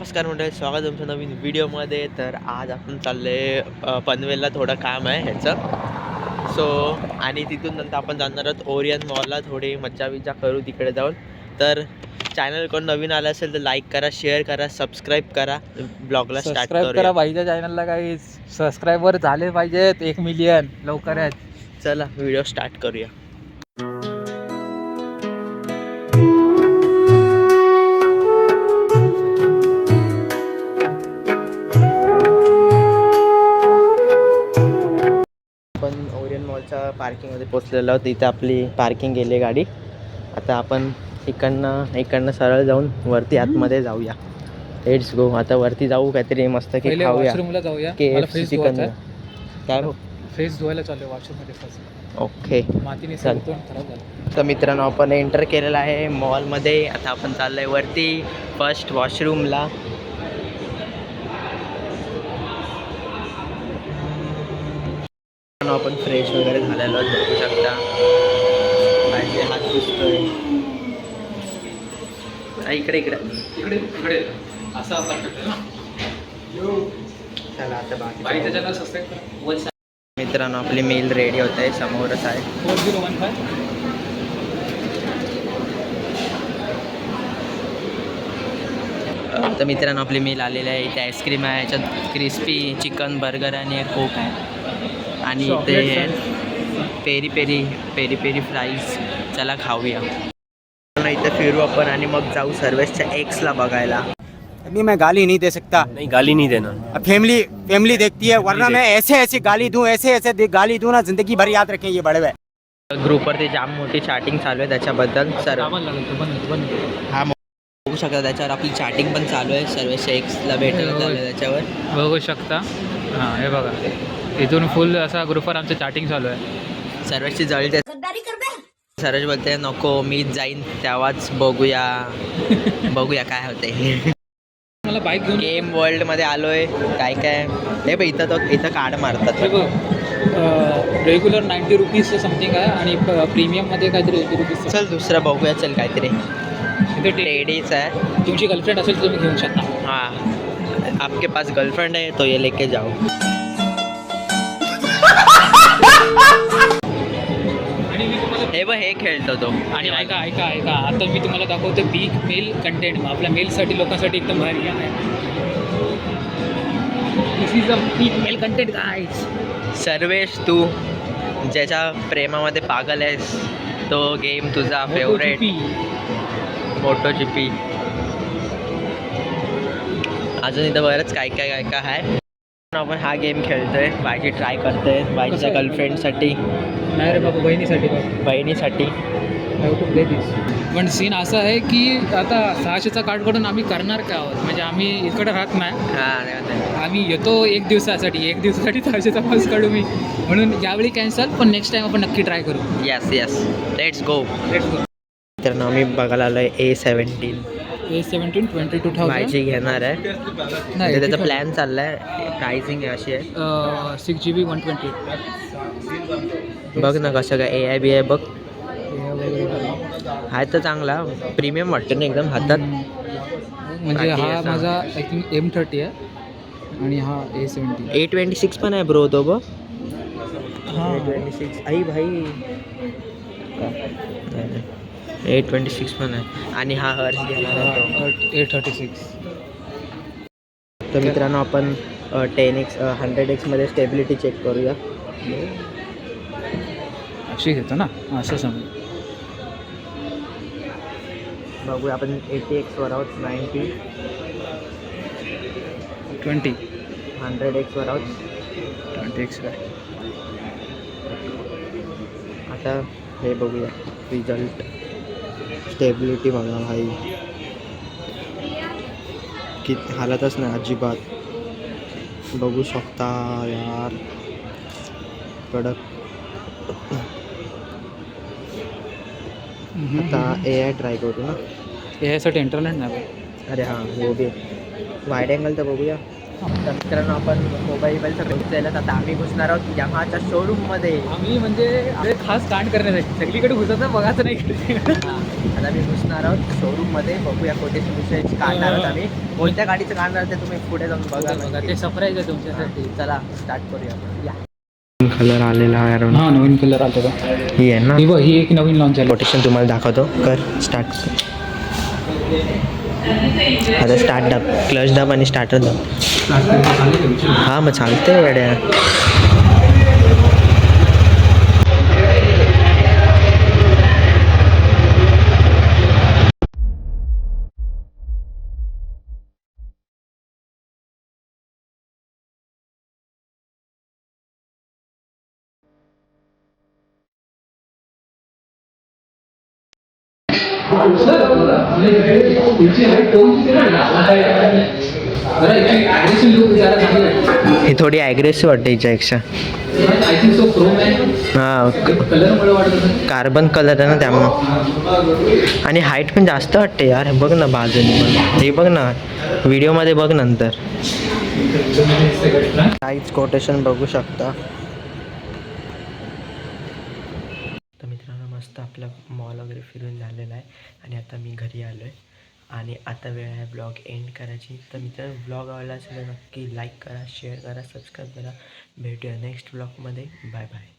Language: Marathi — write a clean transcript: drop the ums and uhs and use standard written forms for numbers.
नमस्कार मंडळी, स्वागत आहे तुमच्या नवीन व्हिडिओमध्ये. तर आज आपण चालले पनवेलला, थोडं काम आहे ह्याचं. सो आणि तिथून नंतर आपण जाणार आहोत ओरियन मॉलला, थोडी मज्जा विज्जा करू तिकडे जाऊन. तर चॅनल कोण नवीन आला असेल तर लाईक करा, शेअर करा, सबस्क्राईब करा. ब्लॉगला स्टार्ट करा भाईच्या चॅनलला. काही सबस्क्रायबर झाले पाहिजेत 1 मिलियन लवकरच. चला व्हिडिओ स्टार्ट करूया. आपण ओरियन मॉलच्या पार्किंगमध्ये पोचलेलो आहोत. इथे आपली पार्किंग गेली गाडी. आता आपण इकडनं सरळ जाऊन वरती आतमध्ये जाऊया. Let's go. आता वरती जाऊ, काहीतरी मस्त की खाऊया. वॉशरूमला जाऊया. मला फ्रेश चिकन धुवायचं काय फ्रेश धुवायला चालू वॉशरूममध्ये फर्स्ट. ओके मातीने चल. खराब झालं. तर मित्रांनो, आपण एंटर केलेलं आहे मॉलमध्ये. आता आपण चाललोय वरती फर्स्ट वॉशरूमला. आपण फ्रेश वगैरे झालेलो आहोत, बघू शकता. बाहेरचे हात पुसतोय. इकडे इकडे इकडे असं चला आता बाकी. मित्रांनो, आपली मेल रेडी होत आहे, समोरच आहे. 4015. तर मित्रांनो, आपली मेल आलेली आहे. इथे आईस्क्रीम आहे, याच्यात क्रिस्पी चिकन बर्गर आणि एक कोक आहे. आणि इथे पेरी पेरी फ्राईज. चला खाऊया. इथे फिरू आपण आणि मग जाऊ सर्वेसच्या एक्सला बघायला. अभी मैं गाली नहीं दे सकता. नहीं, गाली नहीं देना. अब फैमिली देखती है, वरना मैं ऐसे गाली दूं, ऐसे गाली दूं ना, जिंदगी भर याद रखें ये बड़े हुए. ग्रुपवरती जाम मोठी चॅटिंग चालू आहे त्याच्याबद्दल. सर हा बघू शकता, त्याच्यावर आपली चॅटिंग पण चालू आहे. सर्वेसच्या एक्सला भेटायला चालू आहे त्याच्यावर, बघू शकता. हां, हे बघा, इथून फुल असा ग्रुपवर आमचं चॅटिंग चालू आहे. सर्वेसची जळते. सर्वेश बोलते नको, मीच जाईन तेव्हाच बघूया काय होते. मला बाईक घेऊन गेम वर्ल्ड मध्ये आलोय. काय हे बघ, इथं कार्ड मारतात. रेग्युलर 90 रुपीज समथिंग आहे आणि प्रीमियममध्ये काहीतरी 80 रुपीज. चल दुसरं बघूया. चल काहीतरी इथे लेडीज आहे. तुमची गर्लफ्रेंड असेल तर तुम्ही घेऊ शकता. हाँ, आपके पास गर्लफ्रेंड है तो ये लेके जाओ. आणि मी तुम्हाला हे बघ, हे खेळतो तो. आणि ऐका आता मी तुम्हाला दाखवतो बिग मेल कंटेंट. आपल्या मेलसाठी, लोकांसाठी एकदम भारी आहे. This is a big mail content guys. Sarvesh, तू ज्याच्या प्रेमामध्ये पागल आहेस, तो गेम तुझा फेवरेट MotoGP. अजून इथं बरंच काय आहे. आपण हा गेम खेळतोय, बायची ट्राय करतोय बायच्या गर्लफ्रेंडसाठी. नाही रे बाबा, बहिणीसाठी. पण सीन असा आहे की आता 600चा कार्ड काढून आम्ही करणार काय आहोत. म्हणजे आम्ही इकडे राहत नाही. आम्ही येतो एक दिवसासाठी 600चा पास काढू मी. म्हणून यावेळी कॅन्सल, पण नेक्स्ट टाइम आपण नक्की ट्राय करू. Yes let's go. तर ना आम्ही बघायला आलोय A17 22,000 बायची घेणार आहे. नाही, त्याचा प्लॅन चाललाय. प्राइसिंग अशी आहे. 6GB 128. बघ ना कसं काय AI आहे बघ. आहे तर चांगला. प्रीमियम वाटतं ना एकदम हातात. म्हणजे हा माझा आय थिंक M30 आहे आणि हा A17. A26 पण आहे ब्रो तो बघ. हां, A26 आई भाई. A26 पण आहे. आणि हा हर्ष घेणार आहे तो. A36. तर मित्रांनो, आपण 10x 100x मध्ये स्टेबिलिटी चेक करूया. अशी घेतो ना, असं समज. बघूया आपण 80x वर आहोत. 90 20 100x वर आहोत. 20x काय. आता हे बघूया रिझल्ट. स्टेबिलिटी बघा भाई, की हालतच नाही अजिबात. बघू शकता यार, कडक. आता AI ट्राय करू ना. यासाठी इंटरनेट नाही. अरे हां, हो बी वाईड अँगल तर बघूया. तर मित्रांनो, आपण मोबाईल सगळं जायला. आता आम्ही घुसणार आहोत यामाहाच्या शोरूममध्ये. आम्ही म्हणजे खास कांड करण्यासाठी सगळीकडे घुसत बघायचं नाही. आता मी घुसणार आहोत शोरूममध्ये, बघूया कोटेशन विषयी काढणार आहोत आम्ही. कोणत्या गाडीचं काढणार ते तुम्ही पुढे जाऊन बघा. ते सरप्राईज आहे तुमच्यासाठी. चला स्टार्ट करूया. या कलर आलेला आहे अराउंड. हां नवीन कलर आला होता. ही आहे ना, ही एक नवीन लॉन्च झाली. कोटेशन तुम्हाला दाखवतो. कर स्टार्ट. आता स्टार्ट दाब, क्लच दाब आणि स्टार्टर दाब. हां मग चालतंय गाड्या. ही थोडी ॲग्रेसिव्ह वाटते हिच्यापेक्षा. हां कार्बन कलर आहे ना त्यामुळं. आणि हाईट पण जास्त वाटते यार. बघ ना बाजूने पण, हे बघ ना व्हिडिओमध्ये बघ नंतर. काहीच कोटेशन बघू शकता. तर मित्रांनो मस्त आपला मॉल वगैरे फिरून झालेला आहे आणि आता मी घरी आलो आहे आणि आता वेळ आहे ब्लॉग एंड करायची. तर मित्रांनो ब्लॉग आवडला असेल तर नक्की लाईक करा, शेअर करा, सबस्क्राईब करा. भेटूया नेक्स्ट ब्लॉगमध्ये. Bye bye.